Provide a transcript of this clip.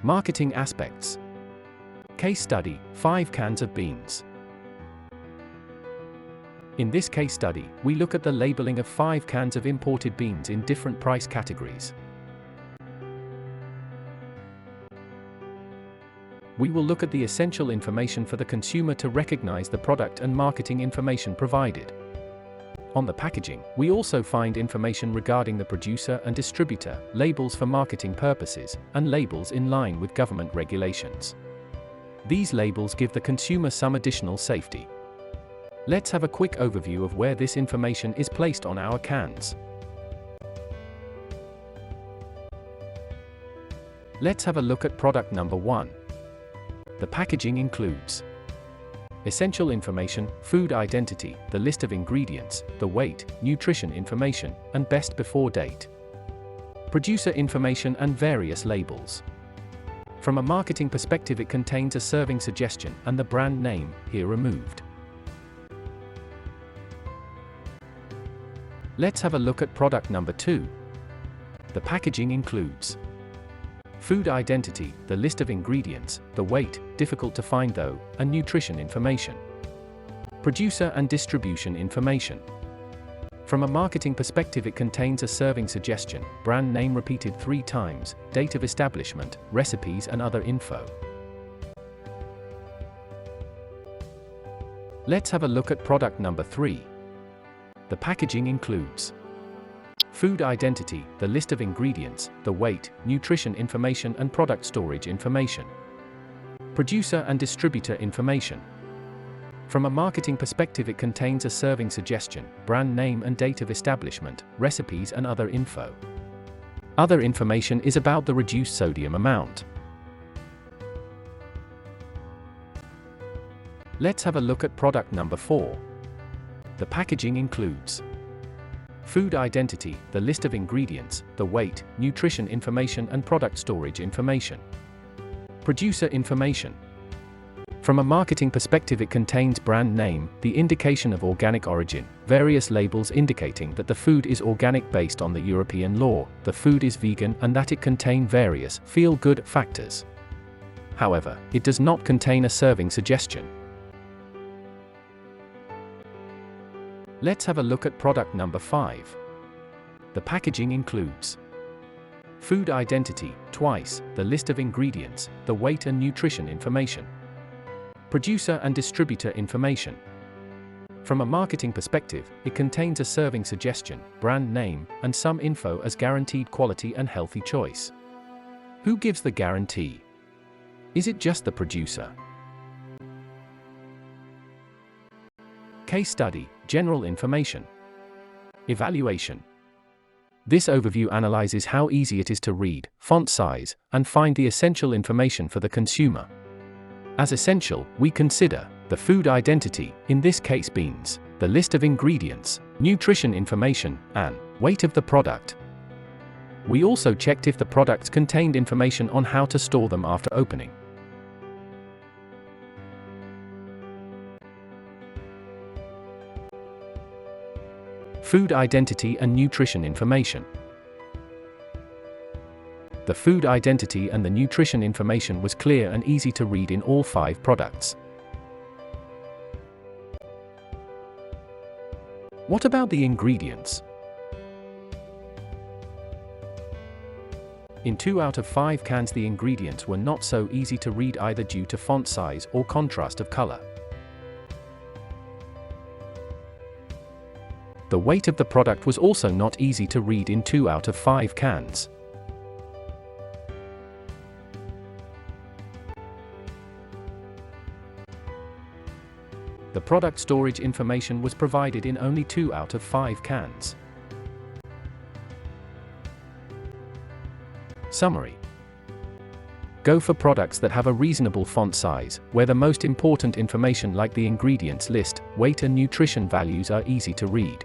Marketing aspects. Case study, 5 cans of beans. In this case study, we look at the labeling of 5 cans of imported beans in different price categories. We will look at the essential information for the consumer to recognize the product and marketing information provided. On the packaging, we also find information regarding the producer and distributor, labels for marketing purposes, and labels in line with government regulations. These labels give the consumer some additional safety. Let's have a quick overview of where this information is placed on our cans. Let's have a look at product number 1. The packaging includes essential information, food identity, the list of ingredients, the weight, nutrition information, and best before date. Producer information and various labels. From a marketing perspective, it contains a serving suggestion and the brand name, here removed. Let's have a look at product number 2. The packaging includes food identity, the list of ingredients, the weight, difficult to find though, and nutrition information. Producer and distribution information. From a marketing perspective, it contains a serving suggestion, brand name repeated 3 times, date of establishment, recipes and other info. Let's have a look at product number 3. The packaging includes food identity, the list of ingredients, the weight, nutrition information and product storage information. Producer and distributor information. From a marketing perspective, it contains a serving suggestion, brand name and date of establishment, recipes and other info. Other information is about the reduced sodium amount. Let's have a look at product number 4. The packaging includes food identity, the list of ingredients, the weight, nutrition information and product storage information. Producer information. From a marketing perspective, it contains brand name, the indication of organic origin, various labels indicating that the food is organic based on the European law, the food is vegan and that it contains various feel-good factors. However, it does not contain a serving suggestion. Let's have a look at product number 5. The packaging includes food identity, twice, the list of ingredients, the weight and nutrition information. Producer and distributor information. From a marketing perspective, it contains a serving suggestion, brand name, and some info as guaranteed quality and healthy choice. Who gives the guarantee? Is it just the producer? Case study, general information. Evaluation. This overview analyzes how easy it is to read, font size, and find the essential information for the consumer. As essential, we consider the food identity, in this case beans, the list of ingredients, nutrition information, and weight of the product. We also checked if the products contained information on how to store them after opening. Food identity and nutrition information. The food identity and the nutrition information was clear and easy to read in all 5 products. What about the ingredients? In 2 out of 5 cans, the ingredients were not so easy to read either due to font size or contrast of color. The weight of the product was also not easy to read in 2 out of 5 cans. The product storage information was provided in only 2 out of 5 cans. Summary. Go for products that have a reasonable font size, where the most important information like the ingredients list, weight and nutrition values are easy to read.